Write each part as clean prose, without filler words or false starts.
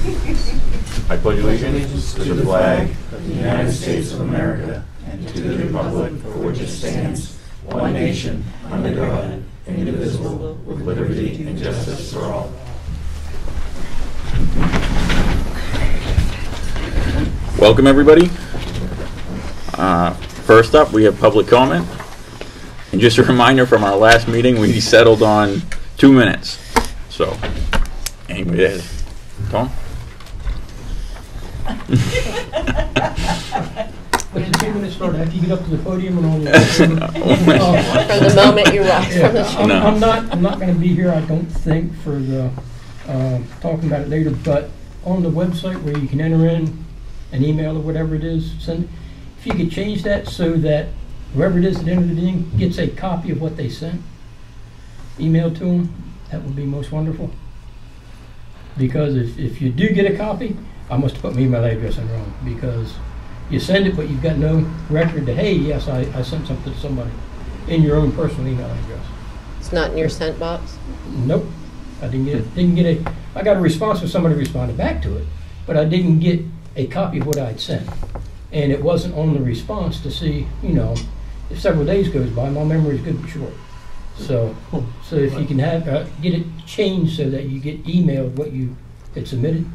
I pledge allegiance to the flag of the United States of America and to the republic for which it stands, one nation, under God, indivisible, with liberty and justice for all. Welcome, everybody. First up, we have public comment. And just a reminder from our last meeting, we settled on 2 minutes. So, anybody there? Tom? But the 2 minutes start after you get up to the podium and all the From the moment you rise from the chair. No. I'm not going to be here, I don't think, for the talking about it later, but on the website where you can enter in an email or whatever it is, send. If you could change that so that whoever it is that entered it in gets a copy of what they sent, emailed to them, that would be most wonderful. Because if you do get a copy, I must have put my email address in wrong, because you send it but you've got no record that, hey, yes, I sent something to somebody in your own personal email address. It's not in your sent box? Nope. I didn't get a I got a response when somebody responded back to it, but I didn't get a copy of what I'd sent. And it wasn't on the response to see, you know, if several days goes by, my memory is good and short. So if you can have get it changed so that you get emailed what you had submitted,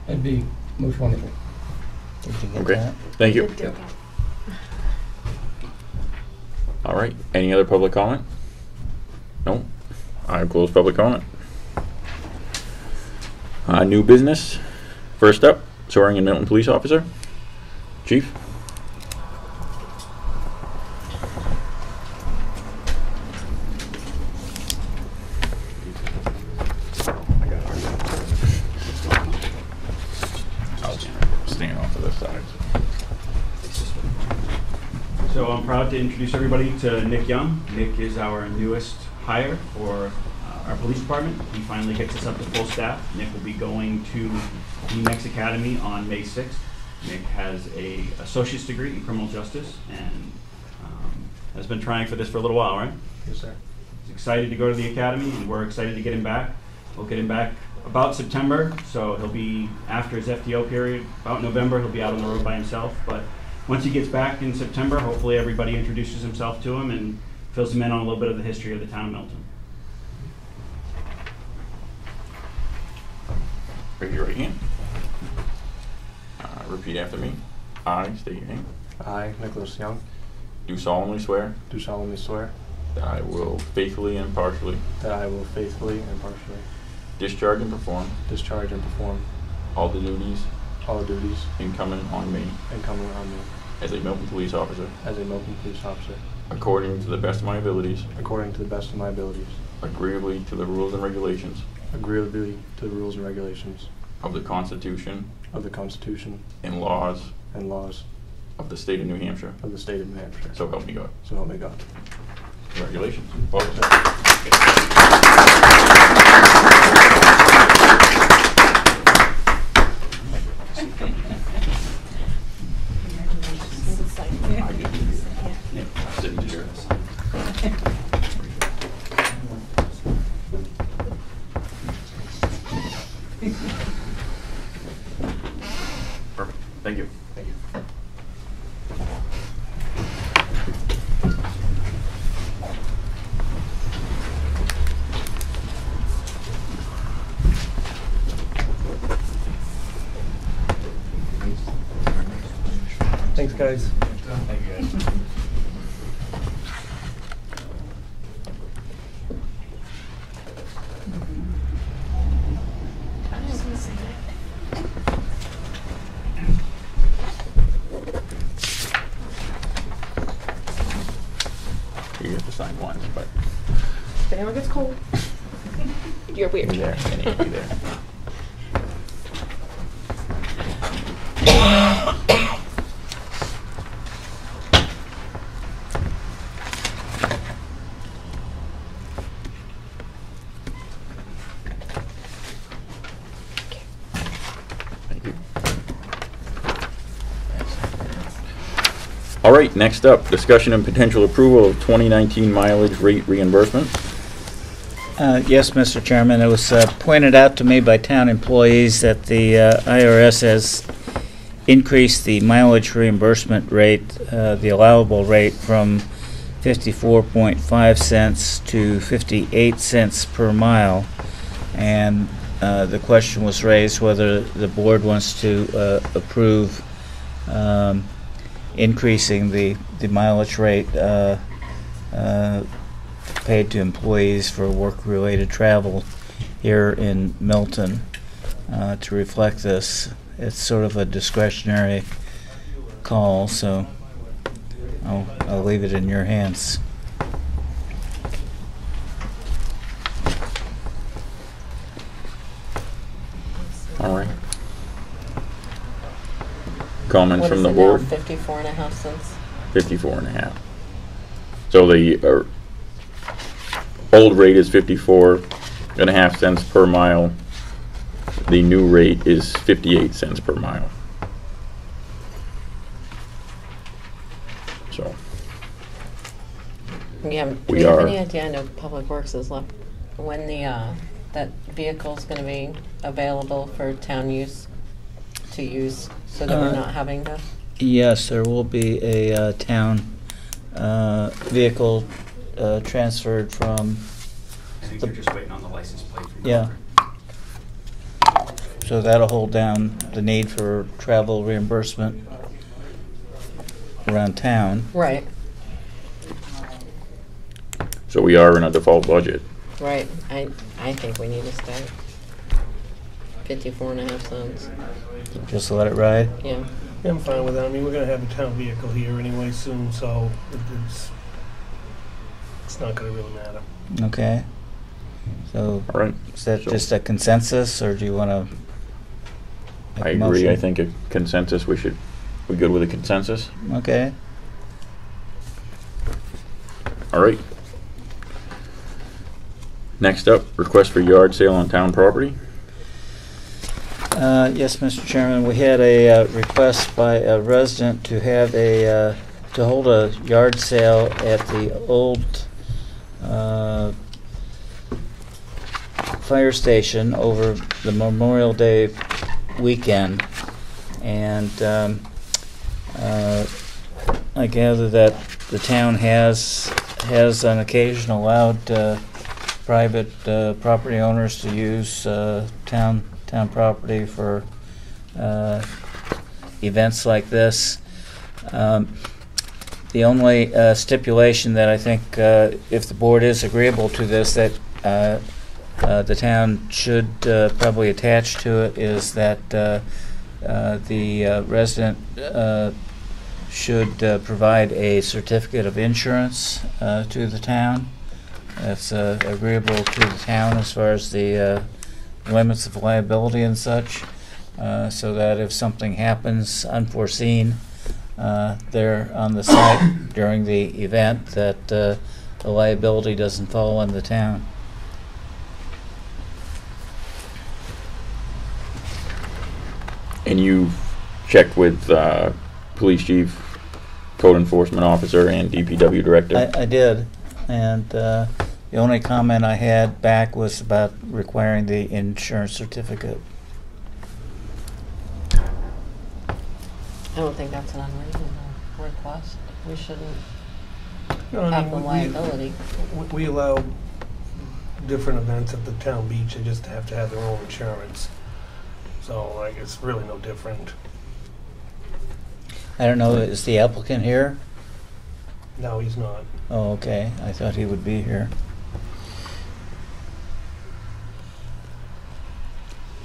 that'd be most wonderful. Okay, thank you. All right, any other public comment? No? I close public comment. New business. First up, swearing in Milton Police Officer. Chief? So I'm proud to introduce everybody to Nick Young. Nick is our newest hire for our police department. He finally gets us up to full staff. Nick will be going to the next academy on May 6th. Nick has an associate's degree in criminal justice and has been trying for this for a little while, right? Yes, sir. He's excited to go to the academy, and we're excited to get him back. We'll get him back about September, so he'll be after his FTO period. About November, he'll be out on the road by himself, but once he gets back in September, hopefully everybody introduces himself to him and fills him in on a little bit of the history of the town of Milton. Raise your right hand. Repeat after me. I state your name. I, Nicholas Young, Do solemnly swear do solemnly swear that I will faithfully and impartially that I will faithfully and impartially discharge and perform discharge and perform all the duties all the duties incumbent on me incumbent on me as a Milton Police Officer as a Milton Police Officer according to the best of my abilities, according to the best of my abilities, agreeably to the rules and regulations agreeably to the rules and regulations of the Constitution of the Constitution and laws and laws of the state of New Hampshire. of the state of New Hampshire. So help me God. So help me God. Congratulations. Perfect. Thank you. Thank you. Thanks, guys. Thank you, guys. You have to sign once, but If anyone gets cold, you're weird. be there. And it'll be there. Thank you. All right, next up, discussion and potential approval of 2019 mileage rate reimbursement. Yes, Mr. Chairman. It was pointed out to me by town employees that the IRS has increased the mileage reimbursement rate, the allowable rate, from 54.5 cents to 58 cents per mile. And the question was raised whether the board wants to approve increasing the mileage rate paid to employees for work-related travel here in Milton to reflect this. It's sort of a discretionary call, so I'll leave it in your hands. All right. Comments What from is the it board? now, 54.5 cents? 54.5. So the old rate is 54.5 cents per mile. The new rate is 58 cents per mile. So Do you We have are- any idea, I know Public Works is left, when that vehicle's gonna be available for town use, to use, so that we're not having to? Yes, there will be a town vehicle transferred from, I think they're just waiting on the license plate from yeah. Concord. So that'll hold down the need for travel reimbursement around town. Right, so we are in a default budget. right, I think we need to stay 54.5 cents, Just let it ride. yeah. Yeah, I'm fine with that. I mean, we're gonna have a town vehicle here anyway soon, so it's not gonna really matter. Okay. So All right. is that So- just a consensus, or do you want to? I agree. I think a consensus, we good with a consensus? Okay. All right. Next up, request for yard sale on town property. Yes, Mr. Chairman, we had a request by a resident to have to hold a yard sale at the old fire station over the Memorial Day weekend. And I gather that the town has on occasion allowed private property owners to use town property for events like this. The only stipulation that I think, if the board is agreeable to this, that the town should probably attach to it, is that the resident should provide a certificate of insurance to the town. That's agreeable to the town as far as the limits of liability and such, so that if something happens unforeseen there on the site during the event, that the liability doesn't fall on the town. And you checked with police chief, code enforcement officer, and DPW director? I did, and the only comment I had back was about requiring the insurance certificate. I don't think that's an unreasonable request. We shouldn't No, I have the mean, liability. we allow different events at the town beach. They just have to have their own insurance. So, like, it's really no different. I don't know, is the applicant here? No, he's not. Oh, okay, I thought he would be here.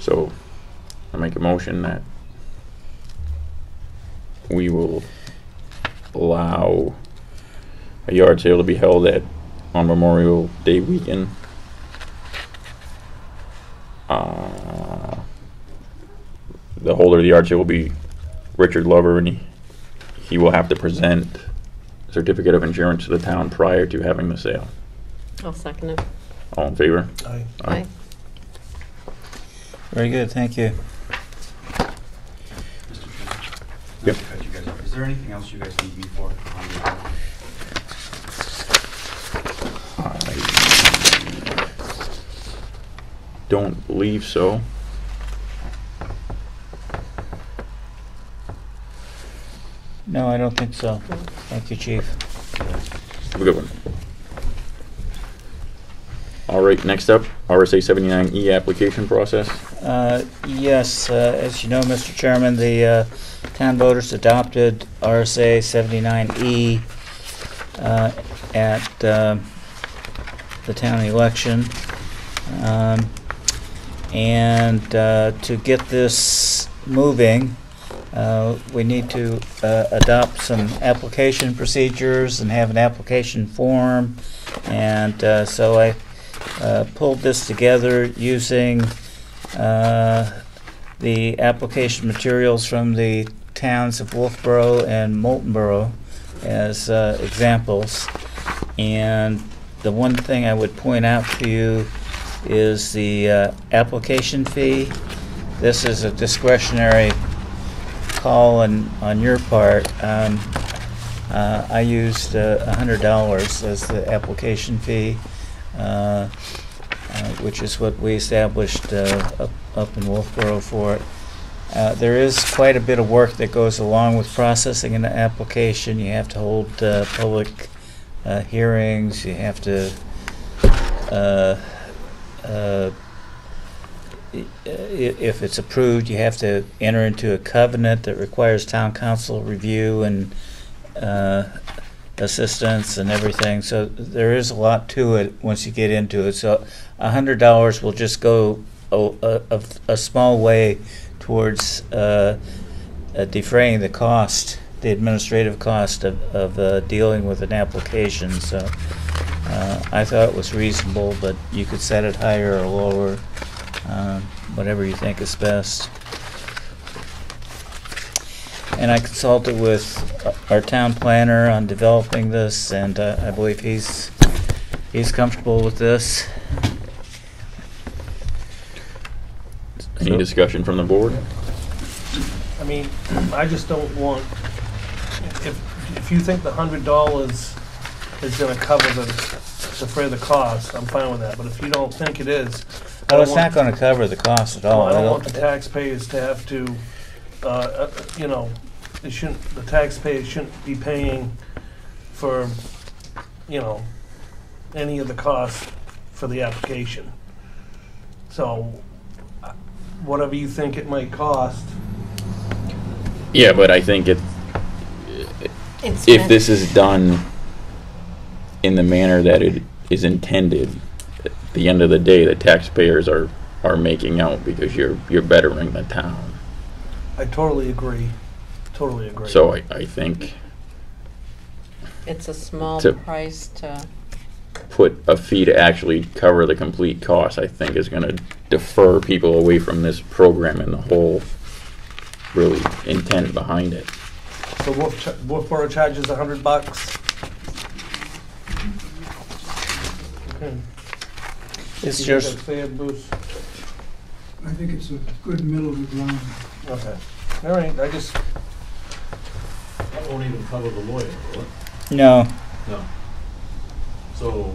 So, I make a motion that we will allow a yard sale to be held on Memorial Day weekend. The holder of the yard sale will be Richard Lover, and he will have to present a certificate of insurance to the town prior to having the sale. I'll second it. All in favor? Aye. Aye. Very good, thank you. Mr. Chairman. Yep. Not to cut you guys off. Is there anything else you guys need me for? don't believe so. No, I don't think so. Thank you, Chief. Have a good one. All right, next up, RSA 79E application process. Yes, as you know, Mr. Chairman, the town voters adopted RSA 79E at the town election. And to get this moving, we need to adopt some application procedures and have an application form. And so I pulled this together using the application materials from the towns of Wolfboro and Moultonboro as examples. And the one thing I would point out to you is the application fee. This is a discretionary call on your part. I used $100 as the application fee, which is what we established up in Wolfboro for it. There is quite a bit of work that goes along with processing an application. You have to hold public hearings. You have to if it's approved, you have to enter into a covenant that requires town council review and assistance and everything. So there is a lot to it once you get into it. So $100 will just go a small way towards defraying the cost, the administrative cost of dealing with an application. So I thought it was reasonable, but you could set it higher or lower, whatever you think is best. And I consulted with our town planner on developing this, and I believe he's comfortable with this. Any discussion from the board? I mean, I just don't want, if you think the $100 is gonna cover defray the cost, I'm fine with that, but if you don't think it is. Well, it's not going to cover the cost at all. I don't want the taxpayers to have to, you know, the taxpayers shouldn't be paying for, you know, any of the costs for the application. So, whatever you think it might cost. Yeah, but I think if this is done in the manner that it is intended, at the end of the day, the taxpayers are making out because you're bettering the town. I totally agree. Totally agree. So I think It's a small To- price to, put a fee to actually cover the complete cost, I think is going to defer people away from this program and the whole really intent behind it. So Wolfboro charges $100. Okay. It's You think just that's fair, Bruce? I think it's a good middle of the ground. Okay. All right. I just. That won't even cover the lawyer, will it? no. No. So,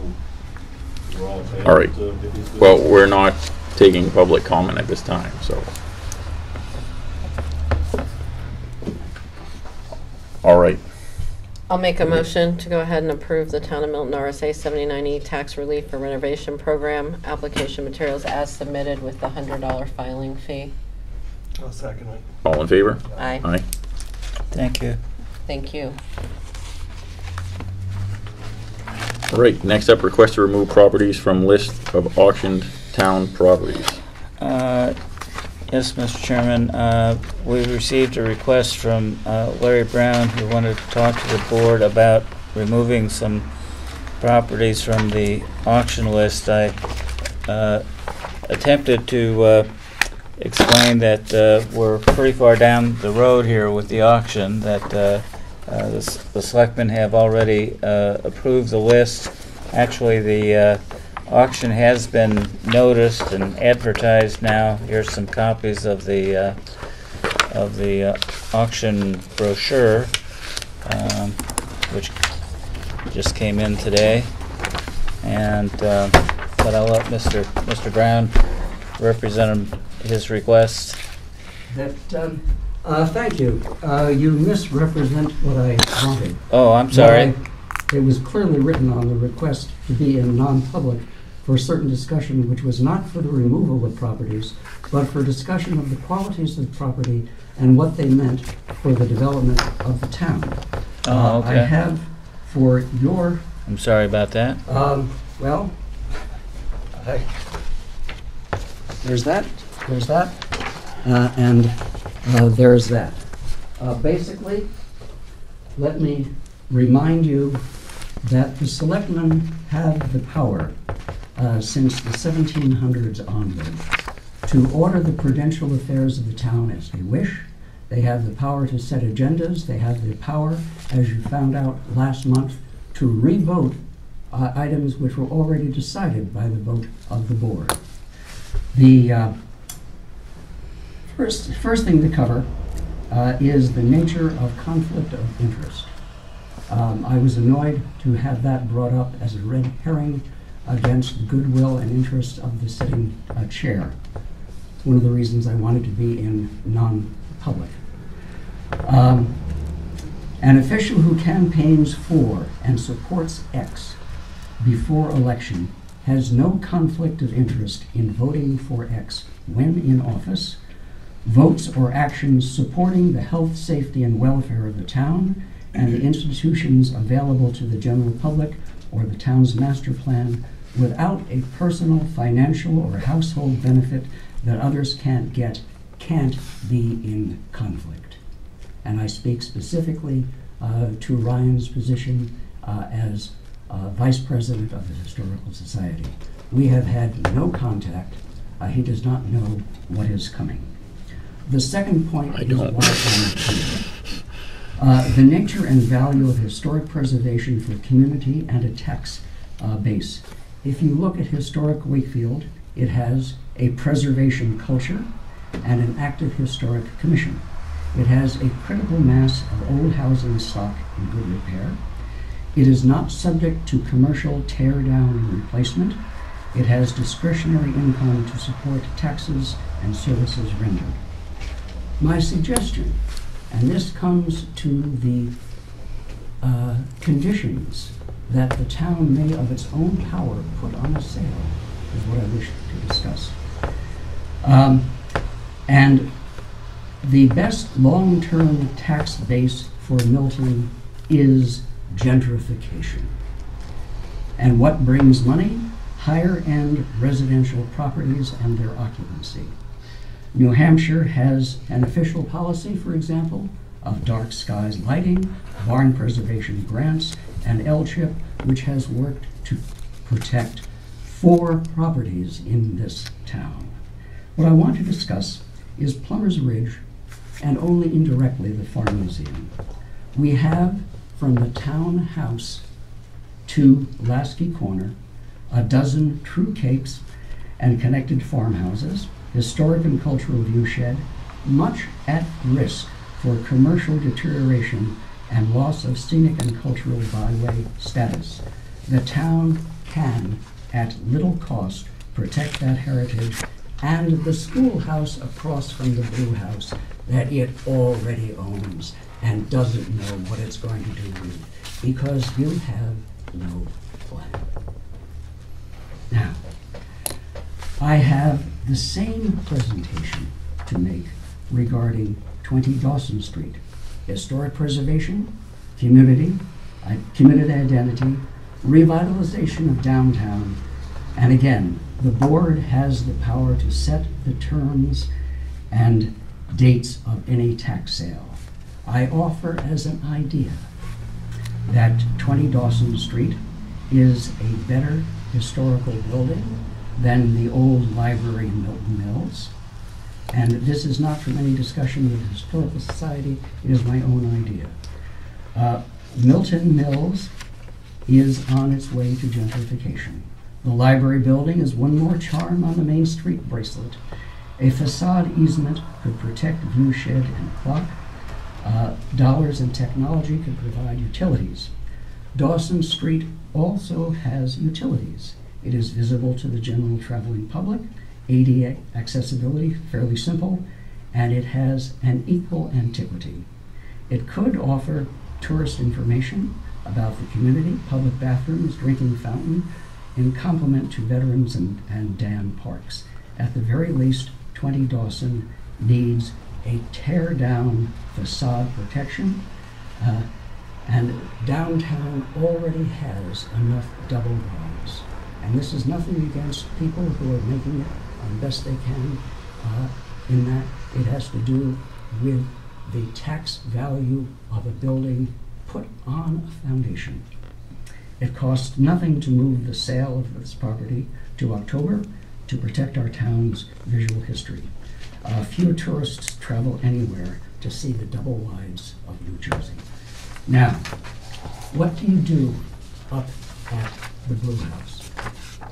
we're all okay? All right. to get these things- Well, we're not taking public comment at this time, so. All right. I'll make a motion to go ahead and approve the Town of Milton RSA 79E tax relief for renovation program application materials as submitted with the $100 filing fee. I'll second it. All in favor? Aye. Aye. Thank you. Thank you. All right, next up, request to remove properties from list of auctioned town properties. Yes, Mr. Chairman. We received a request from Larry Brown, who wanted to talk to the board about removing some properties from the auction list. I attempted to explain that we're pretty far down the road here with the auction, that the selectmen have already approved the list. Actually, the auction has been noticed and advertised now. Here's some copies of the auction brochure, which just came in today. And but I'll let Mr. Brown represent his request? Thank you. You misrepresent what I wanted. Oh, I'm sorry. It was clearly written on the request to be in non-public for a certain discussion which was not for the removal of properties, but for discussion of the qualities of the property and what they meant for the development of the town. Oh, okay. I have for your, I'm sorry about that. well, there's that, and there's that. Basically, let me remind you that the selectmen have the power since the 1700s onward to order the prudential affairs of the town as they wish. They have the power to set agendas. They have the power, as you found out last month, to re-vote items which were already decided by the vote of the board. The first thing to cover is the nature of conflict of interest. I was annoyed to have that brought up as a red herring against the goodwill and interest of the sitting chair. It's one of the reasons I wanted to be in non-public. An official who campaigns for and supports X before election has no conflict of interest in voting for X when in office, votes or actions supporting the health, safety, and welfare of the town and the institutions available to the general public or the town's master plan without a personal, financial, or household benefit that others can't get, can't be in conflict. And I speak specifically to Ryan's position as Vice President of the Historical Society. We have had no contact. He does not know what is coming. The second point is why I'm here. The nature and value of historic preservation for community and a tax base. If you look at historic Wakefield, it has a preservation culture and an active historic commission. It has a critical mass of old housing stock in good repair. It is not subject to commercial tear down and replacement. It has discretionary income to support taxes and services rendered. My suggestion, and this comes to the conditions that the town may of its own power put on a sale, is what I wish to discuss. And the best long-term tax base for Milton is gentrification. And what brings money? Higher-end residential properties and their occupancy. New Hampshire has an official policy, for example, of dark skies lighting, barn preservation grants, and L-chip, which has worked to protect 4 properties in this town. What I want to discuss is Plummer's Ridge, and only indirectly the Farm Museum. We have, from the town house to Lasky Corner, a dozen true capes and connected farmhouses, historic and cultural viewshed, much at risk for commercial deterioration and loss of scenic and cultural byway status. The town can, at little cost, protect that heritage and the schoolhouse across from the Blue House that it already owns and doesn't know what it's going to do with, because you have no plan. Now, I have the same presentation to make regarding 20 Dawson Street. Historic preservation, community identity, revitalization of downtown, and again, the board has the power to set the terms and dates of any tax sale. I offer as an idea that 20 Dawson Street is a better historical building than the old library in Milton Mills. And this is not from any discussion with the Historical Society, it is my own idea. Milton Mills is on its way to gentrification. The library building is one more charm on the Main Street bracelet. A facade easement could protect viewshed and clock. Dollars and technology could provide utilities. Dawson Street also has utilities. It is visible to the general traveling public. ADA accessibility, fairly simple, and it has an equal antiquity. It could offer tourist information about the community, public bathrooms, drinking fountain, in complement to veterans and dam parks. At the very least, 20 Dawson needs a tear-down facade protection, and downtown already has enough double wides. And this is nothing against people who are making it best they can, in that it has to do with the tax value of a building put on a foundation. It costs nothing to move the sale of this property to October to protect our town's visual history. Few tourists travel anywhere to see the double wides of New Jersey. Now, what do you do up at the Blue House?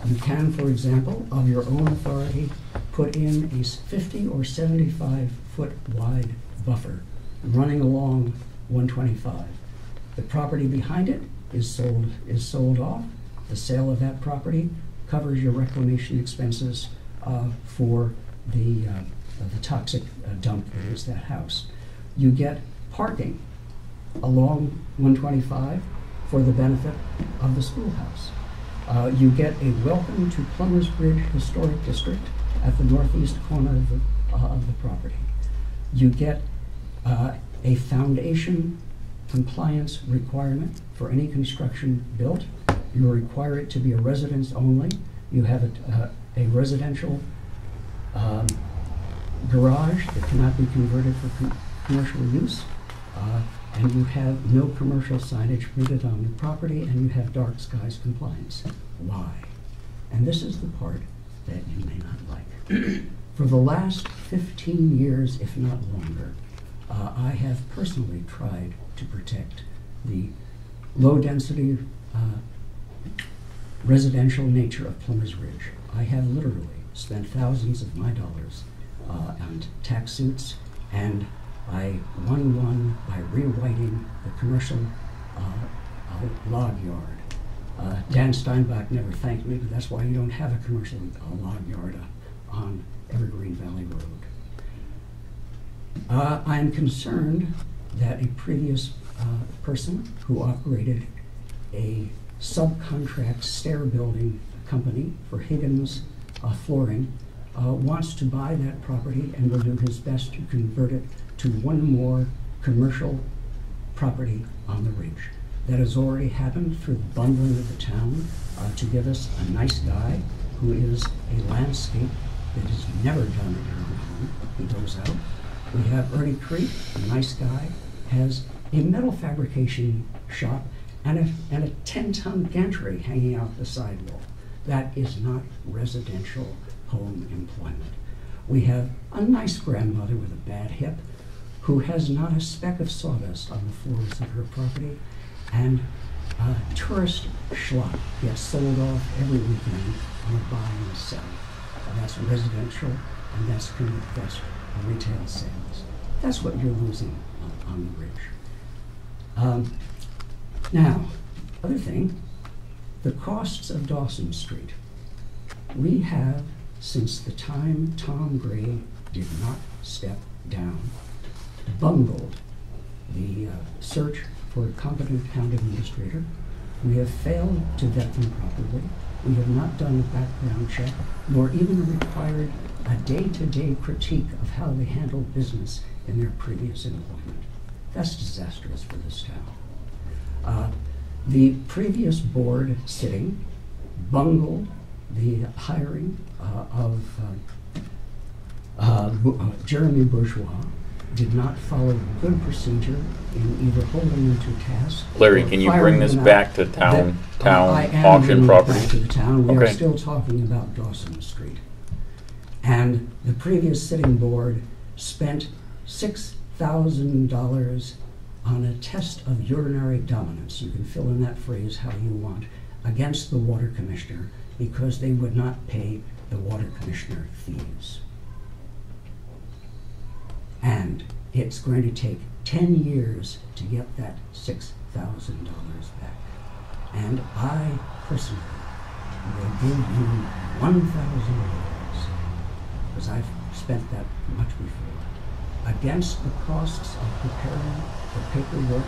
You can, for example, of your own authority, put in a 50 or 75 foot wide buffer running along 125. The property behind it is sold off. The sale of that property covers your reclamation expenses for the toxic dump that is that house. You get parking along 125 for the benefit of the schoolhouse. You get a welcome to Plumbers Bridge Historic District at the northeast corner of the property. You get a foundation compliance requirement for any construction built. You require it to be a residence only. You have a residential garage that cannot be converted for commercial use. And you have no commercial signage printed on the property, and you have dark skies compliance. Why? And this is the part that you may not like. For the last 15 years, if not longer, I have personally tried to protect the low-density residential nature of Plumbers Ridge. I have literally spent thousands of my dollars on tax suits, and I won one by rewriting the commercial log yard. Dan Steinbach never thanked me, but that's why you don't have a commercial log yard on Evergreen Valley Road. I'm concerned that a previous person who operated a subcontract stair building company for Higgins Flooring wants to buy that property and will do his best to convert it to one more commercial property on the ridge. That has already happened through the bundling of the town to give us a nice guy who is a landscape that has never done it on home. He goes out. We have Ernie Creek, a nice guy, has a metal fabrication shop and a 10-ton gantry hanging out the sidewall. That is not residential home employment. We have a nice grandmother with a bad hip who has not a speck of sawdust on the floors of her property, and tourist schlock gets sold off every weekend on a buy and a sell. And that's residential, and that's retail sales. That's what you're losing on the ridge. Now, other thing, the costs of Dawson Street. We have, since the time Tom Gray did not step down, bungled the search for a competent town administrator. We have failed to vet them properly. We have not done a background check, nor even required a day-to-day critique of how they handled business in their previous employment. That's disastrous for this town. The previous board sitting bungled the hiring of Jeremy Bourgeois, did not follow good procedure in either holding them to task. Larry, can you bring this back to town auction property? Back to the town. We Okay. are still talking about Dawson Street. And the previous sitting board spent $6,000 on a test of urinary dominance. You can fill in that phrase how you want, against the water commissioner, because they would not pay the water commissioner fees. And it's going to take 10 years to get that $6,000 back. And I personally will give you $1,000 I've spent that much before, against the costs of preparing the paperwork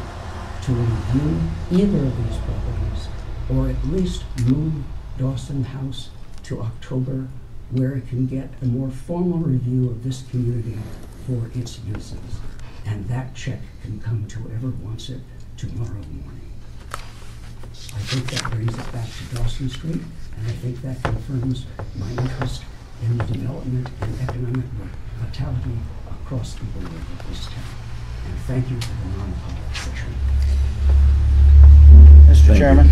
to review either of these properties, or at least move Dawson House to October, where it can get a more formal review of this community for its uses. And that check can come to whoever wants it tomorrow morning. I think that brings it back to Dawson Street, and I think that confirms my interest in the development and economic vitality across the board of this town. And thank you for the non-public session. Mr. Chairman,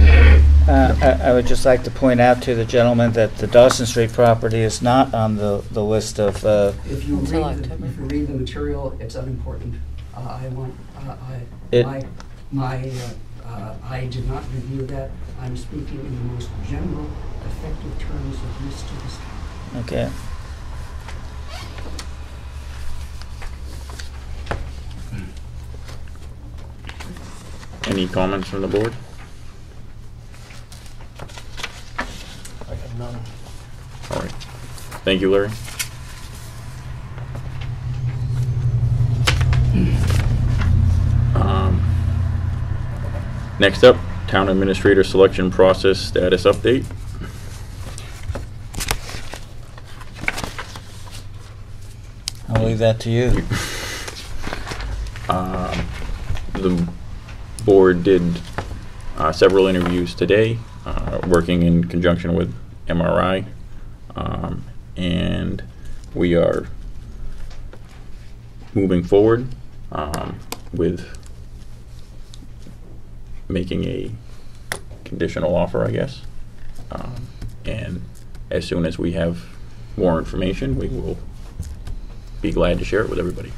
I would just like to point out to the gentleman that the Dawson Street property is not on the list of, If you Until read October. if you read the material, it's unimportant. It- I did not review that. I'm speaking in the most general, effective terms of use to this town. okay. Any comments from the board? I have none. All right. Thank you, Larry. Next up, Town Administrator Selection Process Status Update. I'll leave that to you. The board did several interviews today, working in conjunction with MRI, and we are moving forward with making a conditional offer, I guess. And as soon as we have more information, we will be glad to share it with everybody.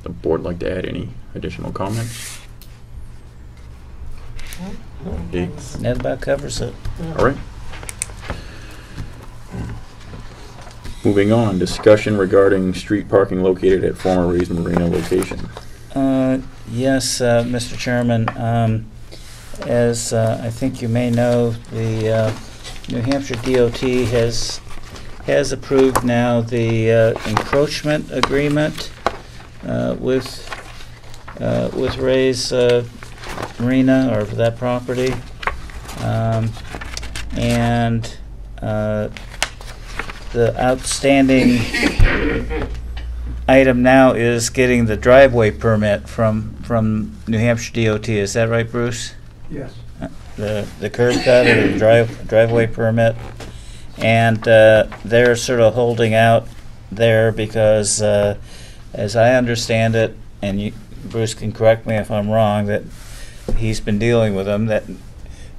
The board like to add any additional comments? Okay. That about covers it. All right. Moving on, discussion regarding street parking located at former Ray's Marina location. Yes, Mr. Chairman. As I think you may know, the New Hampshire DOT has approved now the encroachment agreement with Ray's Marina, or for that property, and the outstanding item now is getting the driveway permit from New Hampshire DOT. Is that right, Bruce? Yes. The curb cut or the driveway permit, and they're sort of holding out there because, as I understand it, and Bruce can correct me if I'm wrong, that he's been dealing with them, that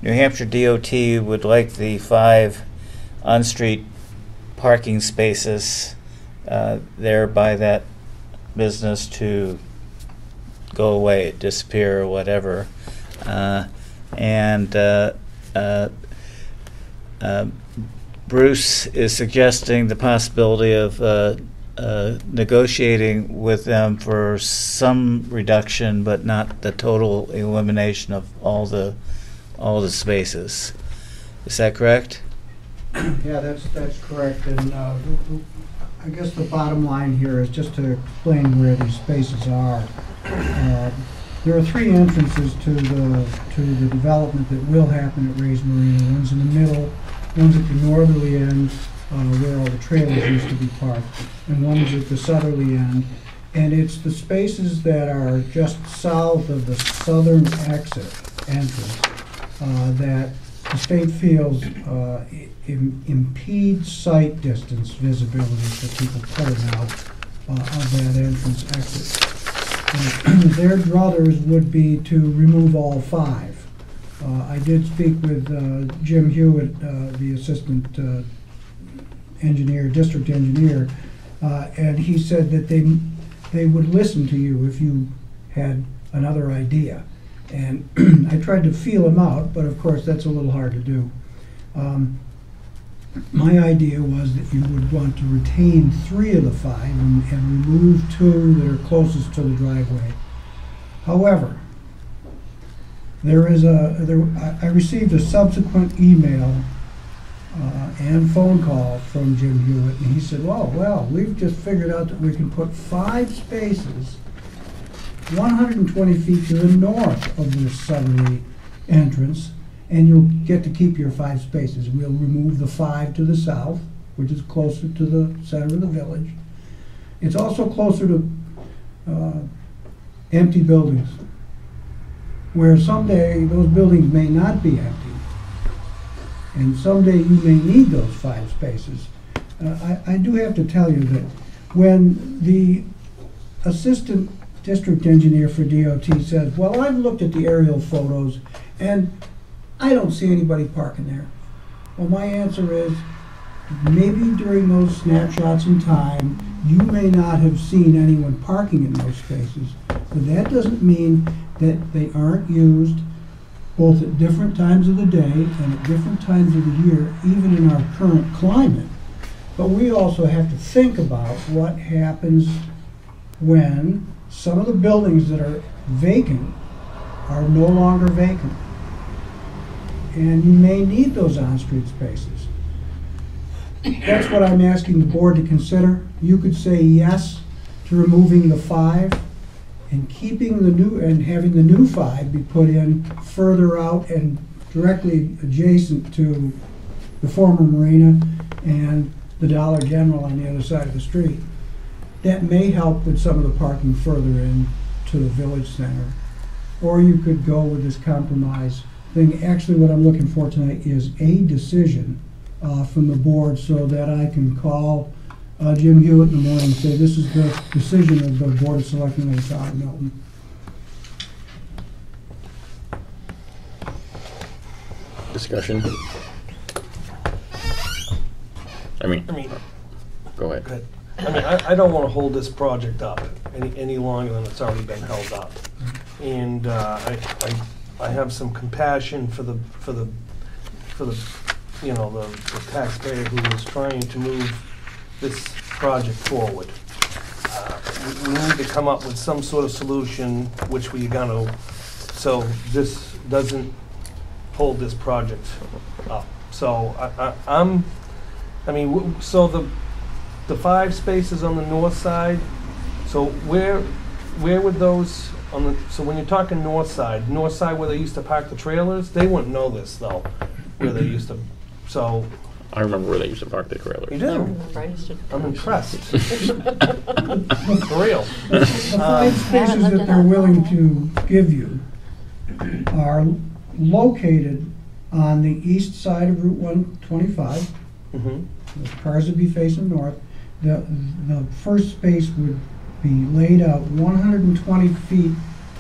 New Hampshire DOT would like the 5 on-street parking spaces there by that business to go away, disappear, or whatever. Bruce is suggesting the possibility of negotiating with them for some reduction, but not the total elimination of all the spaces. Is that correct? Yeah, that's correct, and I guess the bottom line here is just to explain where these spaces are. There are 3 entrances to the development that will happen at Ray's Marina. One's in the middle, one's at the northerly end, where all the trailers used to be parked, and one's at the southerly end. And it's the spaces that are just south of the southern exit entrance that the state feels impedes sight distance visibility for people pulling out of that entrance exit. Their druthers would be to remove all 5. I did speak with Jim Hewitt, the assistant district engineer, and he said that they would listen to you if you had another idea. And I tried to feel him out, but of course that's a little hard to do. My idea was that you would want to retain 3 of the 5 and remove 2 that are closest to the driveway. However, I received a subsequent email and phone call from Jim Hewitt, and he said, well, we've just figured out that we can put 5 spaces 120 feet to the north of this southerly entrance, and you'll get to keep your 5 spaces. We'll remove the 5 to the south, which is closer to the center of the village. It's also closer to empty buildings, where someday those buildings may not be empty, and someday you may need those 5 spaces. I do have to tell you that when the assistant district engineer for DOT says, well, I've looked at the aerial photos and I don't see anybody parking there. Well, my answer is, maybe during those snapshots in time, you may not have seen anyone parking in those spaces, but that doesn't mean that they aren't used both at different times of the day and at different times of the year, even in our current climate. But we also have to think about what happens when some of the buildings that are vacant are no longer vacant. And you may need those on-street spaces. That's what I'm asking the board to consider. You could say yes to removing the 5 and keeping the new, and having the new 5 be put in further out and directly adjacent to the former marina and the Dollar General on the other side of the street. That may help with some of the parking further in to the village center. Or you could go with this compromise thing. Actually, what I'm looking for tonight is a decision from the board so that I can call Jim Hewitt in the morning and say, this is the decision of the Board of Selectmen of the Town of Milton. Discussion? I mean, go ahead. Good. I mean, I don't want to hold this project up any longer than it's already been held up. And I have some compassion for the you know, the taxpayer who is trying to move this project forward. We need to come up with some sort of solution which we're going to, so this doesn't hold this project up. So I mean, so the 5 spaces on the north side, so where would those, so when you're talking north side where they used to park the trailers, they wouldn't know this though, where they used to, so. I remember where they used to park the trailers. You do? I'm impressed. For real. The 5 spaces that they're willing to give you are located on the east side of Route 125. The cars would be facing north. The first space would be laid out 120 feet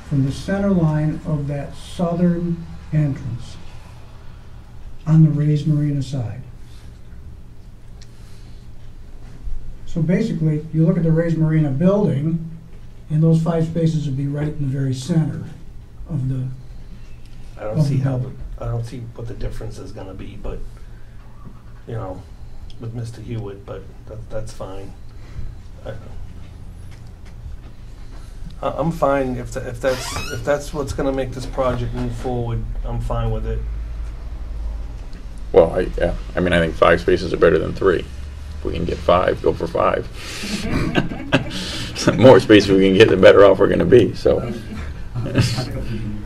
from the center line of that southern entrance on the Rays Marina side. So basically, you look at the Rays Marina building, and those 5 spaces would be right in the very center of the. I don't see what the difference is going to be, but you know, with Mr. Hewitt, but that's fine. I'm fine if that's what's going to make this project move forward. I'm fine with it. Well, I mean, I think 5 spaces are better than 3. If we can get 5, go for 5. The more space we can get, the better off we're going to be. So.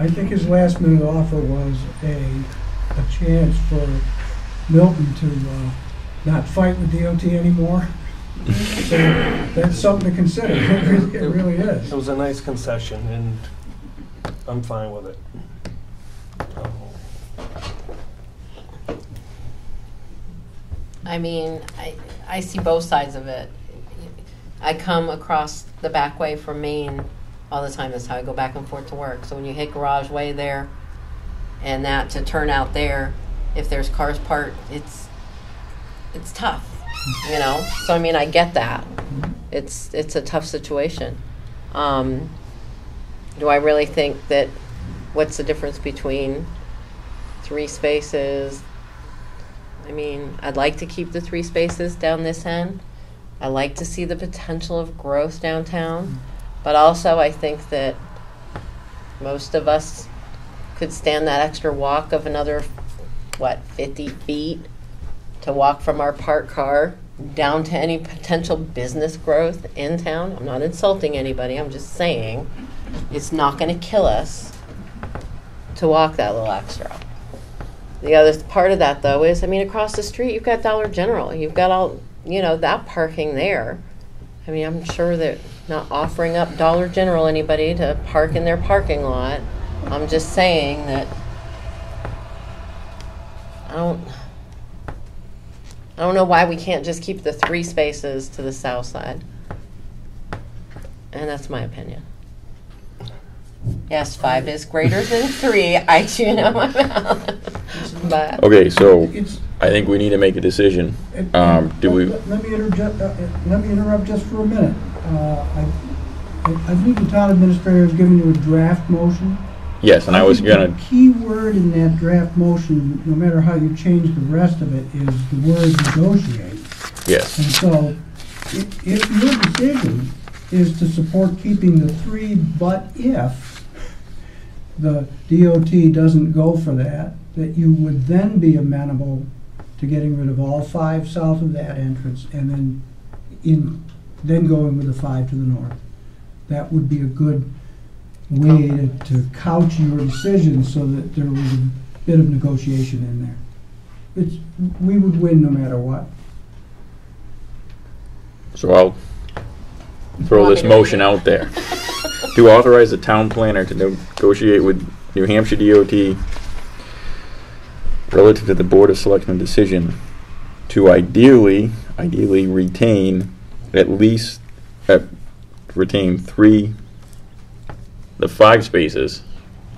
I think his last minute offer was a chance for Milton to not fight with DOT anymore. So that's something to consider. It really is. It was a nice concession, and I'm fine with it. I mean, I see both sides of it. I come across the back way from Maine all the time. That's how I go back and forth to work. So when you hit Garage Way there, and that to turn out there, if there's cars parked, it's tough, you know. So I mean, I get that. It's a tough situation. Do I really think that? What's the difference between 3 spaces? I mean, I'd like to keep the 3 spaces down this end. I like to see the potential of growth downtown, but also I think that most of us could stand that extra walk of another, 50 feet to walk from our parked car down to any potential business growth in town. I'm not insulting anybody, I'm just saying it's not going to kill us to walk that little extra. The other part of that, though, is, I mean, across the street, you've got Dollar General. You've got all, you know, that parking there. I mean, I'm sure they're not offering up Dollar General anybody to park in their parking lot. I'm just saying that I don't know why we can't just keep the 3 spaces to the south side. And that's my opinion. Yes, 5 is greater than 3. I chew out my mouth. But Okay, so It's- I think we need to make a decision. Do we, Let me interrupt just for a minute. I think the town administrator has given you a draft motion. yes, and I was think gonna, The key word in that draft motion, no matter how you change the rest of it, is the word negotiate. yes, And so, if your decision is to support keeping the 3, but if the DOT doesn't go for that you would then be amenable to getting rid of all 5 south of that entrance, and then going with the 5 to the north. That would be a good way to couch your decision so that there was a bit of negotiation in there. We would win no matter what. so I'll throw this motion out there. To authorize the town planner to negotiate with New Hampshire DOT relative to the Board of Selectmen decision to ideally retain at least, retain 3, the 5 spaces.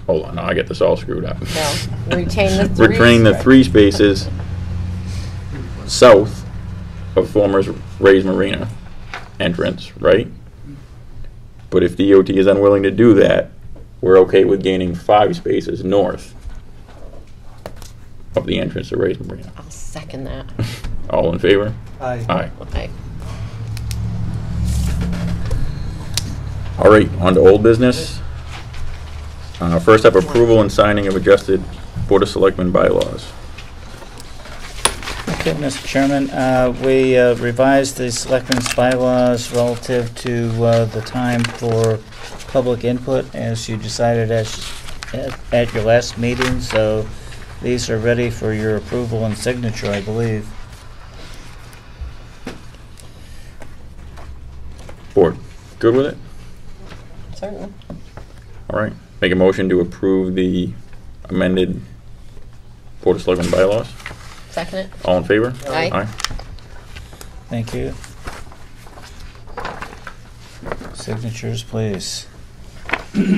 Hold on, no, I get this all screwed up. no, retain the 3. Retain the 3 spaces south of former Ray's Marina entrance, right? But if DOT is unwilling to do that, we're okay with gaining 5 spaces north of the entrance to Ray's Marina. I'll second that. All in favor? Aye. Aye. Okay. All right, on to old business. First up, approval and signing of adjusted Board of Selectmen bylaws. Okay, Mr. Chairman, we revised the selectmen's bylaws relative to the time for public input, as you decided at your last meeting, so these are ready for your approval and signature, I believe. Board, good with it? Certainly. All right, make a motion to approve the amended Board of Selectmen bylaws. Second it. All in favor? Aye. Thank you. Signatures, please. There's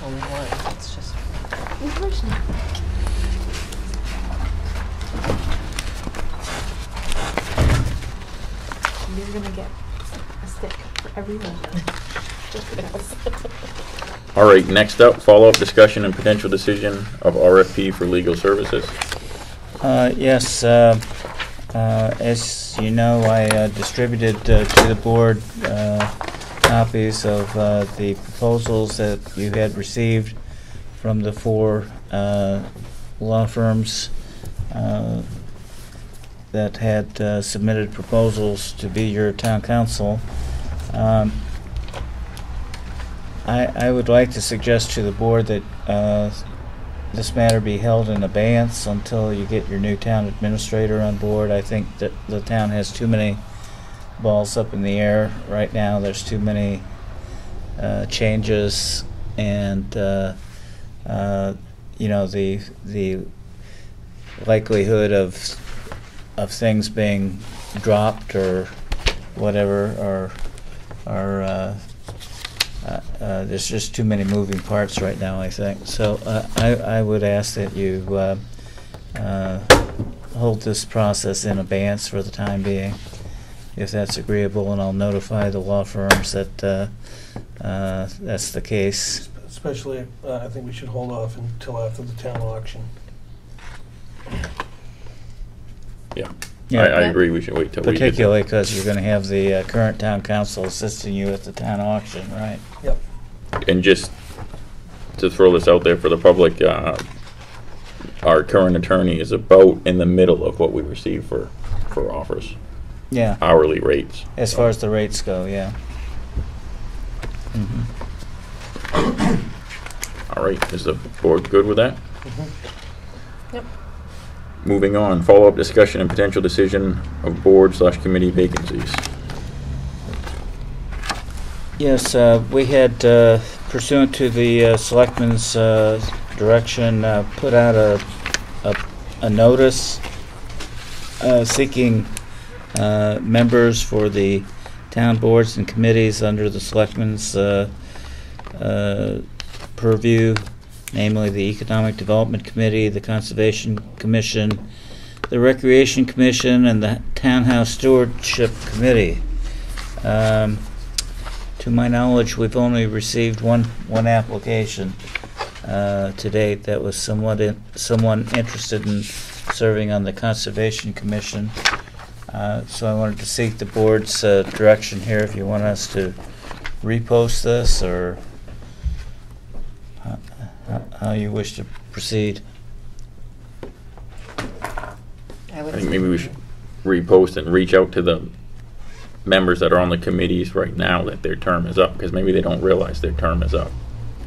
only one. It's just. You're gonna get a stick for everyone. All right, next up, follow-up discussion and potential decision of RFP for legal services. Yes, as you know, I distributed to the board copies of the proposals that you had received from the 4 law firms that had submitted proposals to be your town council. I would like to suggest to the board that this matter be held in abeyance until you get your new town administrator on board. I think that the town has too many balls up in the air right now. There's too many changes, and you know, the likelihood of things being dropped or whatever are there's just too many moving parts right now, I think. So I would ask that you hold this process in abeyance for the time being, if that's agreeable, and I'll notify the law firms that that's the case. Especially, I think we should hold off until after the town auction. Yeah, Yeah. I agree, we should wait till we get Particularly because you're going to have the current town council assisting you at the town auction, right? Yep. And just to throw this out there for the public, our current attorney is about in the middle of what we receive for offers, Yeah, hourly rates. as far as the rates go, yeah. Mhm. All right, is the board good with that? Yep. Moving on, follow-up discussion and potential decision of board/committee vacancies. Yes, we had, pursuant to the selectmen's direction, put out a notice seeking members for the town boards and committees under the selectmen's purview, namely the Economic Development Committee, the Conservation Commission, the Recreation Commission, and the Townhouse Stewardship Committee. To my knowledge, we've only received one application to date. That was someone interested in serving on the Conservation Commission. So I wanted to seek the board's direction here, if you want us to repost this, or how you wish to proceed. I would I think maybe we should repost and reach out to the members that are on the committees right now that their term is up, because maybe they don't realize their term is up.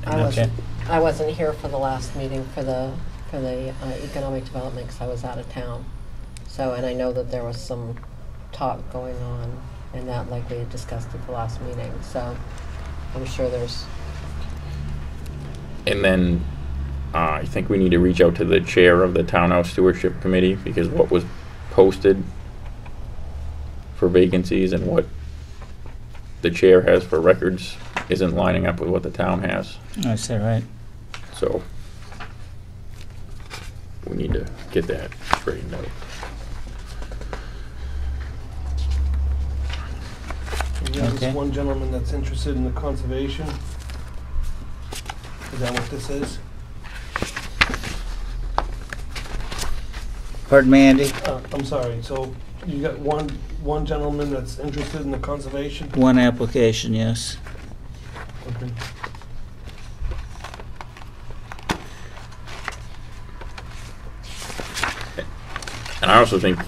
I wasn't here for the last meeting for the economic development because I was out of town. So, and I know that there was some talk going on, and that like we had discussed at the last meeting. So, I'm sure there's. And then I think we need to reach out to the chair of the Townhouse Stewardship Committee, because what was posted for vacancies and what the chair has for records isn't lining up with what the town has. I say right. So we need to get that straightened out. You have Okay. this one gentleman that's interested in the conservation. Is that what this is? Pardon me, Andy? I'm sorry, so you got one gentleman that's interested in the conservation? One application, yes. Okay. And I also think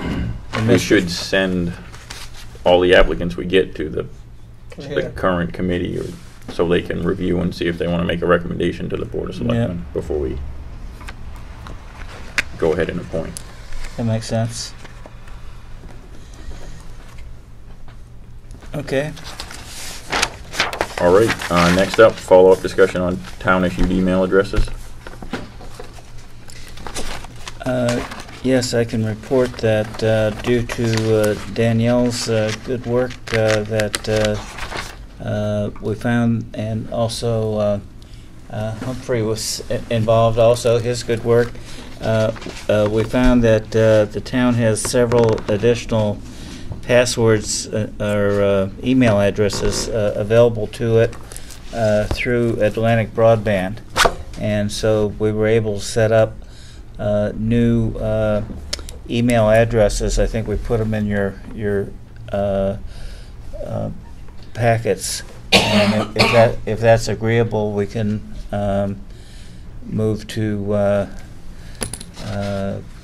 we should send all the applicants we get to the Chair. current committee, or so they can review and see if they want to make a recommendation to the Board of Selectmen before we go ahead and appoint. That makes sense. Okay. All right, next up, follow-up discussion on town-issued email addresses. Yes, I can report that due to Danielle's good work that we found, and also Humphrey was involved also, his good work, we found that the town has several additional passwords or email addresses available to it through Atlantic Broadband. And so we were able to set up new email addresses. I think we put them in your packets. And if that's agreeable, we can move to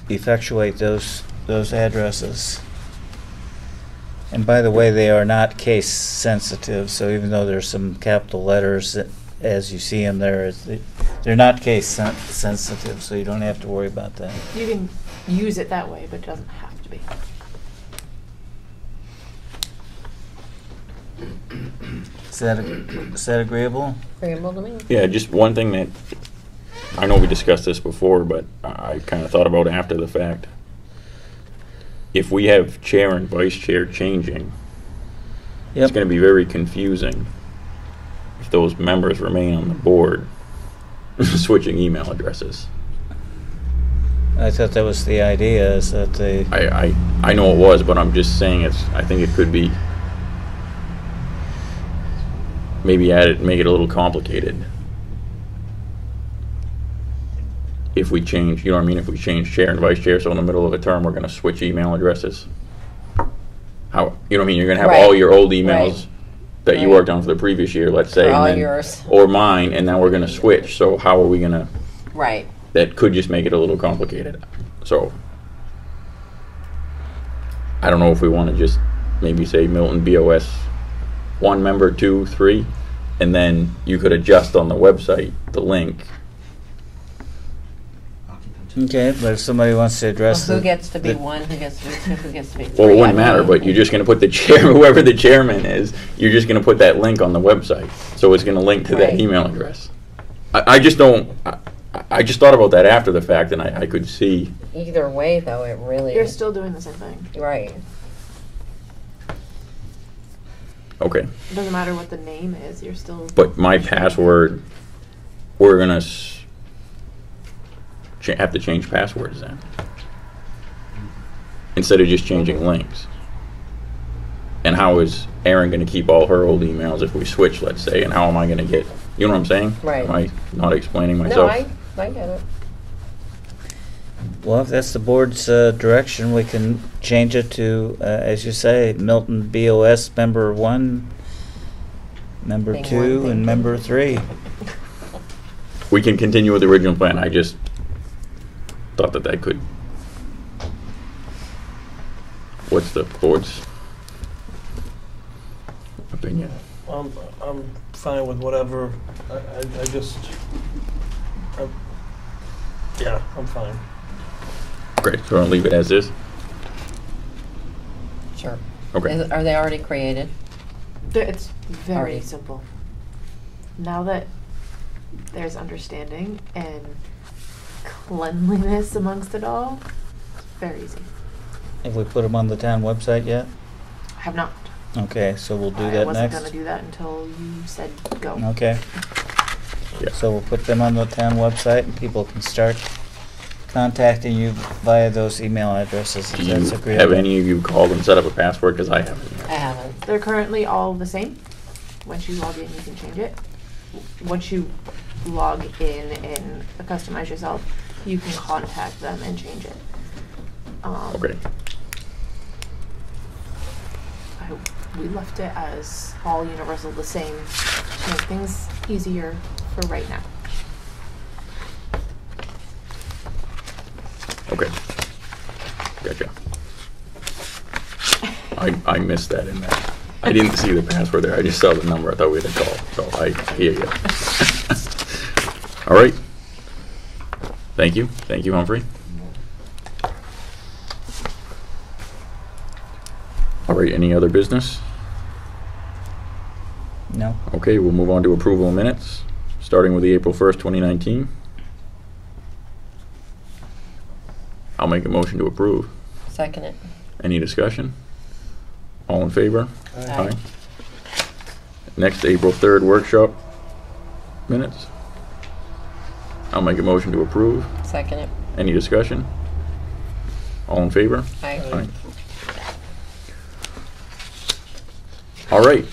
effectuate those addresses. And by the way, they are not case sensitive, so even though there's some capital letters as you see them there, they're not case sensitive, so you don't have to worry about that. You can use it that way, but it doesn't have to be. Is that agreeable? Agreeable to me. Yeah, just one thing that, I know we discussed this before, but I kind of thought about after the fact. If we have chair and vice chair changing, it's going to be very confusing if those members remain on the board switching email addresses. I thought that was the idea, is that they... I know it was, but I'm just saying I think it could be maybe make it a little complicated. If we change, you know what I mean, if we change chair and vice chair, so in the middle of a term we're going to switch email addresses. How, you know what I mean, you're going to have all your old emails that you Right. worked on for the previous year, let's say, For all and then, yours. or mine, and now we're gonna switch, so how are we gonna, Right. that could just make it a little complicated. So, I don't know if we wanna just maybe say Milton BOS, 1 member, 2, 3, and then you could adjust on the website, the link. Okay, but if somebody wants to Well, address who the, gets to be the- 1, who gets to be 2, who gets to be 3? Well, it wouldn't I matter, mean, but you're just gonna put the chair, whoever the chairman is, you're just gonna put that link on the website. So it's gonna link to that Right. email address. I just don't, I just thought about that after the fact, and I could see, Either way, though, it really You're is. still doing the same thing. Right. okay, It doesn't matter what the name is, you're still. but my password, we're gonna have to change passwords then. Instead of just changing links. And how is Erin gonna keep all her old emails if we switch, let's say, and how am I gonna get, you know what I'm saying? Right. Am I not explaining No, myself? I get it. well, if that's the board's direction, we can change it to, as you say, Milton BOS member 1, member Thing 2, one, and thing member two. 3. We can continue with the original plan, I just thought that could. What's the board's opinion? I'm fine with whatever. I just, yeah, I'm fine. Great, so I'll leave it as is? Sure. Okay, Are they already created? It's very Already. simple. Now that there's understanding and cleanliness amongst it all, it's very easy. Have we put them on the town website yet? I have not. Okay, so we'll do I that wasn't next. gonna do that until you said go. Okay. Yeah. So we'll put them on the town website and people can start contacting you via those email addresses. do If you that's agreeable. have any of you called and set up a password, because I haven't I yet. haven't. They're currently all the same. Once you log in, you can change it. Once you log in and customize yourself, you can contact them and change it. Okay, We left it as all universal the same to make things easier for right now. okay. Gotcha. I missed that in there. I didn't see the password there, I just saw the number, I thought we had a call, so I hear you. All right. Thank you, Humphrey. All right, any other business? No? Okay, we'll move on to approval of minutes, starting with the April 1st, 2019. I'll make a motion to approve. Second it. Any discussion? All in favor? Aye. Next, April 3rd workshop minutes. I'll make a motion to approve. Second it. Any discussion? All in favor? Aye. Aye. All right.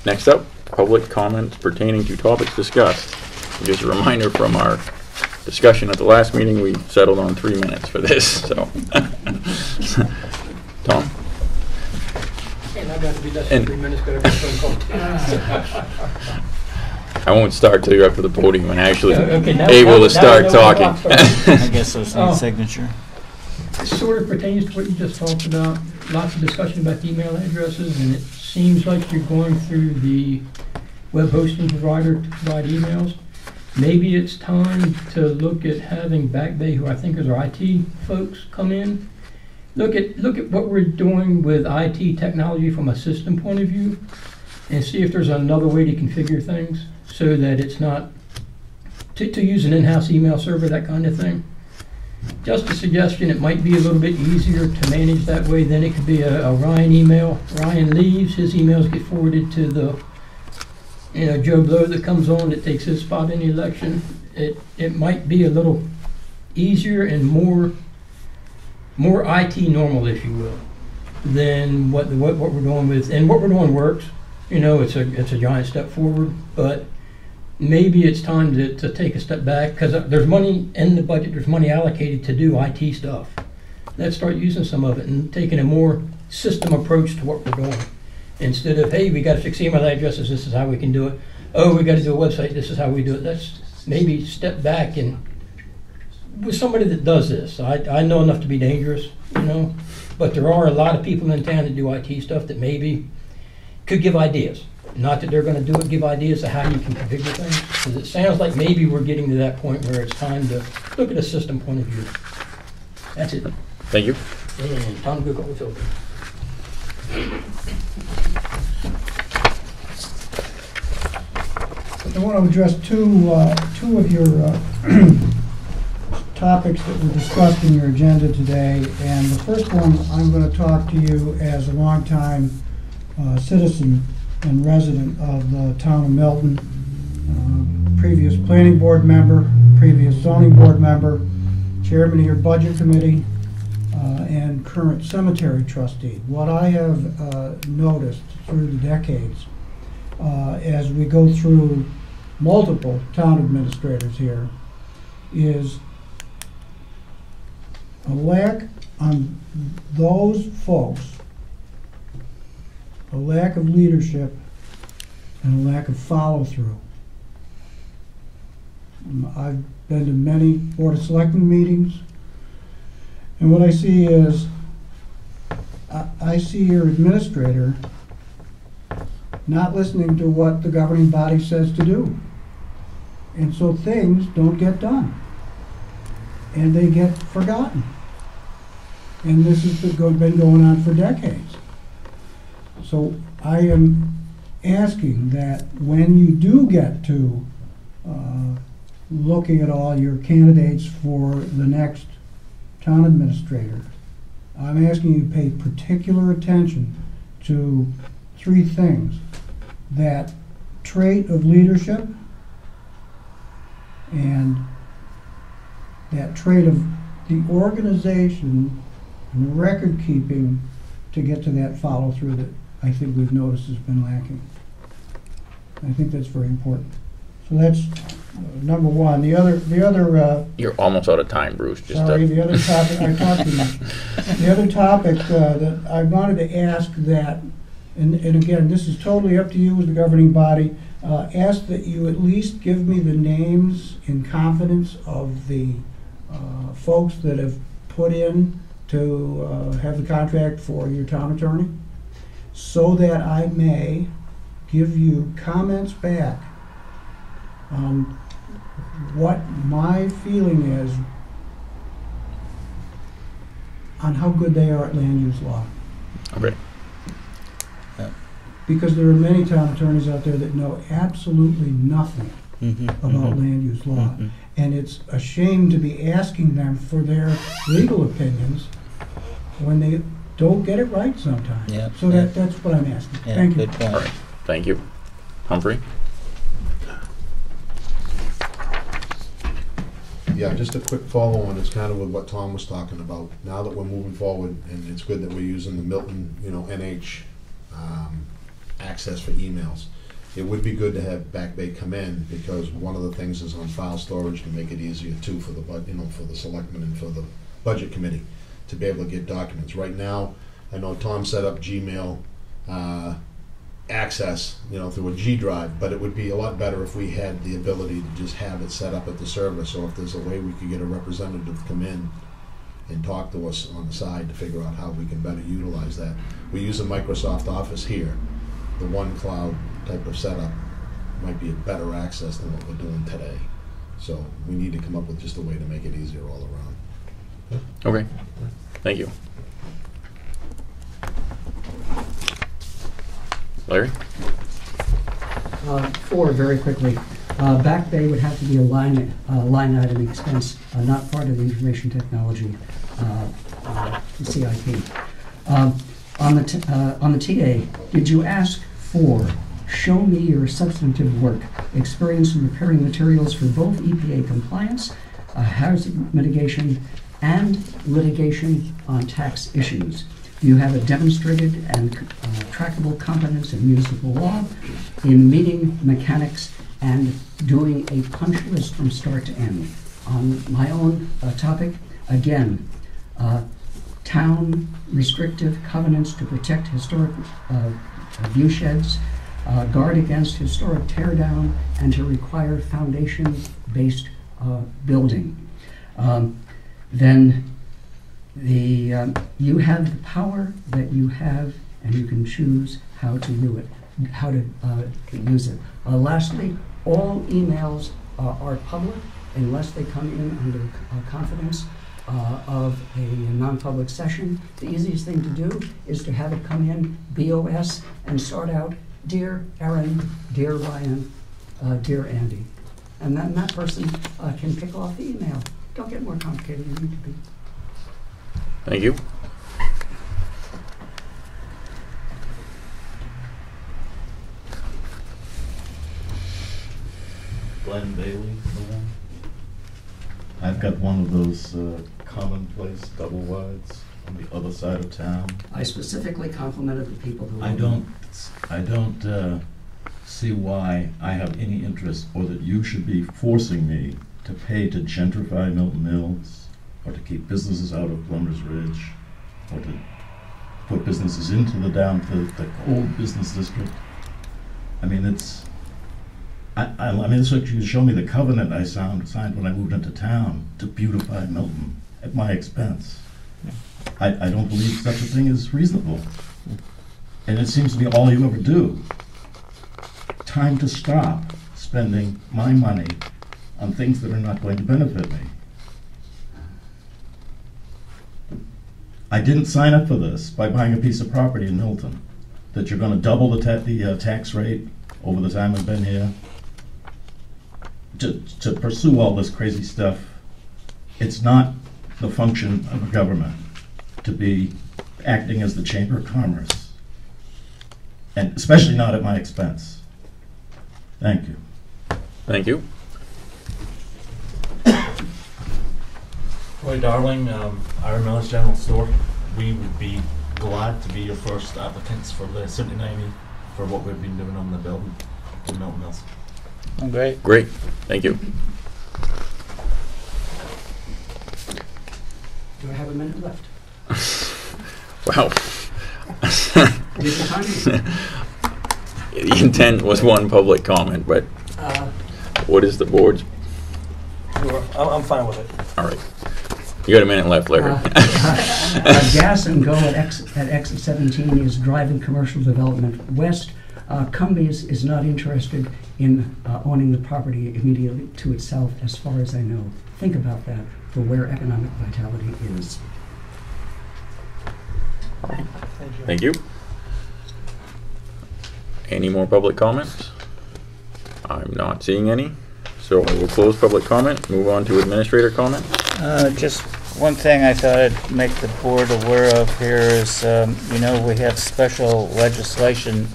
Next up, public comments pertaining to topics discussed. Just a reminder from our discussion at the last meeting, we settled on 3 minutes for this, so. Tom? And I got to be less And- than 3 minutes, got every phone call. I won't start till you're up to the podium and actually Okay, now- able now- to now start I know talking. when to start. I guess those need Oh. signature. Sort of pertains to what you just talked about, lots of discussion about email addresses, and it seems like you're going through the web hosting provider to provide emails. Maybe it's time to look at having Back Bay, who I think is our IT folks, come in. Look at what we're doing with IT technology from a system point of view, and see if there's another way to configure things so that it's not, to use an in-house email server, that kind of thing. Just a suggestion, it might be a little bit easier to manage that way. Then it could be a Ryan email. Ryan leaves, his emails get forwarded to the, Joe Blow that comes on that takes his spot in the election. It might be a little easier and more IT normal, if you will, than what we're doing with, and what we're doing works. It's a giant step forward, but maybe it's time to take a step back, because there's money in the budget, there's money allocated to do IT stuff. Let's start using some of it and taking a more system approach to what we're doing. Instead of, hey, we got to fix email addresses, this is how we can do it. Oh, we got to do a website, this is how we do it. Let's maybe step back and with somebody that does this. I know enough to be dangerous, you know, but there are a lot of people in town that do IT stuff that maybe could give ideas. Not that they're going to do it, give ideas to how you can configure things. Because it sounds like maybe we're getting to that point where it's time to look at a system point of view. That's it. Thank you. And Tom Gook always open. I want to address two of your topics that were discussed in your agenda today. And the first one, I'm going to talk to you as a longtime citizen and resident of the town of Milton, previous planning board member, previous zoning board member, chairman of your budget committee, and current cemetery trustee. What I have noticed through the decades, as we go through multiple town administrators here, is a lack on those folks, a lack of leadership, and a lack of follow-through. I've been to many Board of Selectmen meetings, and what I see is, I see your administrator not listening to what the governing body says to do. And so things don't get done. And they get forgotten. And this has been going on for decades. So I am asking that when you do get to looking at all your candidates for the next town administrator, I'm asking you to pay particular attention to three things. That trait of leadership and that trait of the organization and the record keeping to get to that follow through that I think we've noticed has been lacking. I think that's very important. So that's number one. The other. You're almost out of time, Bruce. Sorry. The other topic I talked to you. The other topic that I wanted to ask that, and again, this is totally up to you as the governing body. Ask that you at least give me the names in confidence of the folks that have put in to have the contract for your town attorney, so that I may give you comments back on what my feeling is on how good they are at land use law. Okay. Because there are many town attorneys out there that know absolutely nothing about land use law. And it's a shame to be asking them for their legal opinions when they don't get it right sometimes. Yeah, so that's what I'm asking. Yeah, Thank you. good point. All right. Thank you. Humphrey? Yeah, just a quick follow-on, it's kind of with what Tom was talking about. Now that we're moving forward, and it's good that we're using the Milton, NH access for emails, it would be good to have Back Bay come in, because one of the things is on file storage to make it easier too for the for the selectmen and for the budget committee to be able to get documents. Right now, I know Tom set up Gmail access, through a G drive, but it would be a lot better if we had the ability to just have it set up at the server. So if there's a way we could get a representative to come in and talk to us on the side to figure out how we can better utilize that. We use a Microsoft Office here. The one cloud type of setup might be a better access than what we're doing today. So we need to come up with just a way to make it easier all around. Okay. Thank you. Larry? Four, very quickly. Back Bay would have to be a line item expense, not part of the information technology CIP. On the TA, did you ask for show me your substantive work, experience in preparing materials for both EPA compliance, hazard mitigation, and litigation on tax issues? Do you have a demonstrated and trackable competence in municipal law, in meeting mechanics, and doing a punch list from start to end? On my own topic, again, town restrictive covenants to protect historic view sheds, guard against historic tear down, and to require foundation-based building. Then you have the power that you have, and you can choose how to do it, how to use it. Lastly, all emails are public unless they come in under confidence of a non-public session. The easiest thing to do is to have it come in BOS and start out, Dear Erin, Dear Ryan, Dear Andy. And then that person can pick off the email. Don't get more complicated than you need to be. Thank you. Glenn Bailey, the one. I've got one of those commonplace double wides on the other side of town. I specifically complimented the people who... I don't see why I have any interest, or that you should be forcing me to pay to gentrify Milton Mills, or to keep businesses out of Plumber's Ridge, or to put businesses into the old business district. I mean, it's... I mean, it's like you show me the covenant I signed when I moved into town to beautify Milton at my expense. I don't believe such a thing is reasonable. And it seems to be all you ever do. Time to stop spending my money on things that are not going to benefit me. I didn't sign up for this by buying a piece of property in Milton, that you're going to double the tax rate over the time I've been here. To pursue all this crazy stuff. It's not the function of a government to be acting as the Chamber of Commerce, and especially not at my expense. Thank you. Thank you. Roy Darling, Iron Miller's General Store. We would be glad to be your first applicants for the 7090 for what we've been doing on the building in Milton Mills. Oh, great. Great. Thank you. Do I have a minute left? Wow. Here's the time. The intent was one public comment, but what is the board's? I'm fine with it. All right. You got a minute left, Larry. Gas and Go at exit 17 is driving commercial development west. Cumbies is not interested in owning the property immediately to itself, as far as I know. Think about that for where economic vitality is. Thank you. Any more public comments? I'm not seeing any. So I will close public comment, move on to administrator comment. Just one thing I thought I'd make the board aware of here is, you know, we have special legislation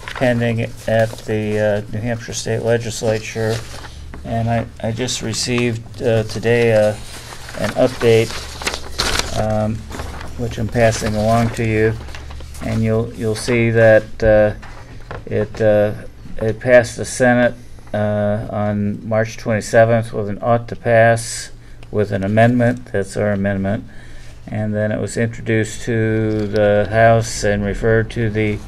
pending at the New Hampshire State Legislature, and I just received today an update, which I'm passing along to you, and you'll see that it passed the Senate on March 27th with an ought to pass with an amendment. That's our amendment. And then it was introduced to the House and referred to the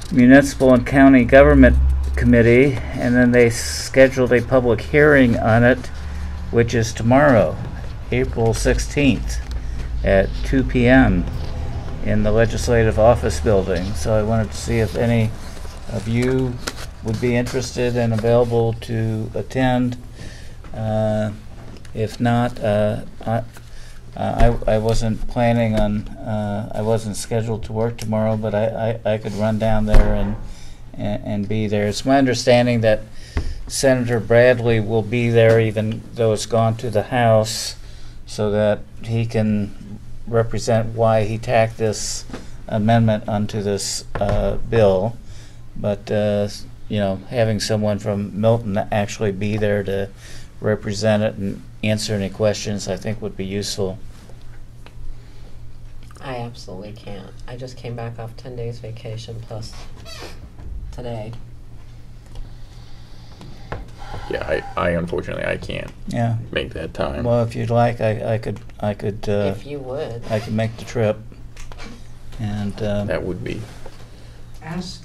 Municipal and County Government Committee, and then they scheduled a public hearing on it, which is tomorrow, April 16th at 2 p.m. in the Legislative Office Building. So I wanted to see if any of you would be interested and available to attend. If not, I wasn't planning on, I wasn't scheduled to work tomorrow, but I could run down there and be there. It's my understanding that Senator Bradley will be there, even though it's gone to the House, so that he can represent why he tacked this amendment onto this bill. But you know, having someone from Milton actually be there to represent it and answer any questions, I think would be useful. I absolutely can't. I just came back off 10 days vacation plus today. Yeah, I unfortunately I can't make that time. Well, if you'd like, I could. If you would. I could make the trip, and that would be. ask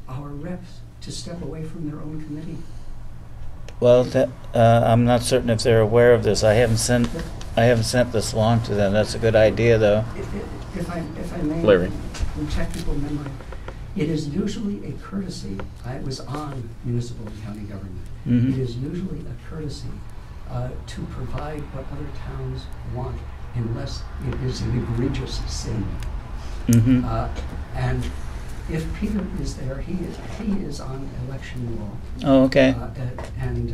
our reps to step away from their own committee. Well, I'm not certain if they're aware of this. I haven't sent this along to them. That's a good idea, though. If I may, Larry. in technical memory, it is usually a courtesy. I was on municipal and county government. Mhm. It is usually a courtesy to provide what other towns want, unless it is an egregious sin. Mm-hmm. And if Peter is there, he is on election law. Oh, okay. And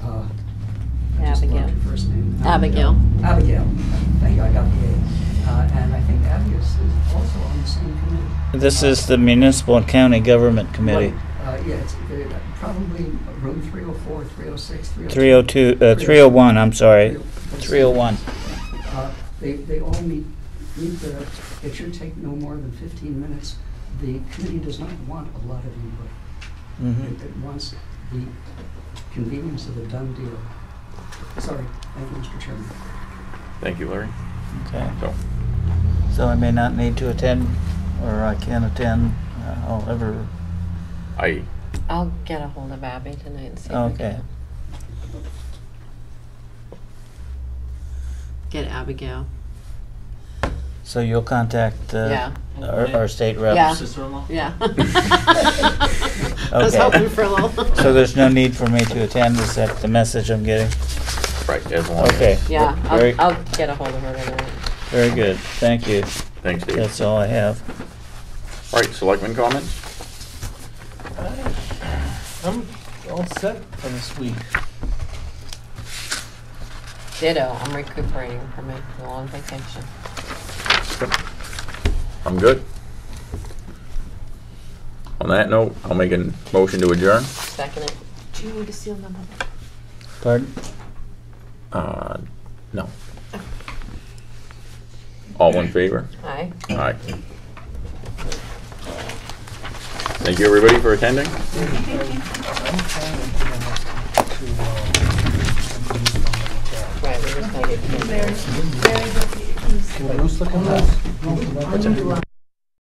I just Abigail. lost your first name. Abigail. Abigail. Thank you. I got the A. And I think Abigail is also on the same committee. This is the Municipal and County Government Committee. Yeah, it's probably room 304, 306, 302, 301, I'm sorry. 301. They all meet there. It should take no more than 15 minutes. The committee does not want a lot of input. Mhm. It wants the convenience of a done deal. Sorry. Thank you, Mr. Chairman. Thank you, Larry. Okay. So, So I may not need to attend, or I can attend, however. I'll get a hold of Abby tonight and see if we Okay. can get Abigail. So you'll contact Yeah. our state reps? Yeah. Sister-in-law? Yeah. I was Okay. hoping for a little. So there's no need for me to attend, is that the message I'm getting? right, as long as. Okay. Yeah, Very, I'll get a hold of her tonight. very good, thank you. Thanks, Dave. That's all I have. All right, selectmen comments? I'm all set for this week. Ditto, I'm recuperating from a long vacation. I'm good. On that note, I'll make a motion to adjourn. Second it. Do you need to seal them up? Pardon? No. All in favor? Aye. Aye. Thank you, everybody, for attending. I'm trying to Right, we're just gonna get. Very, very good. Can Bruce look at this?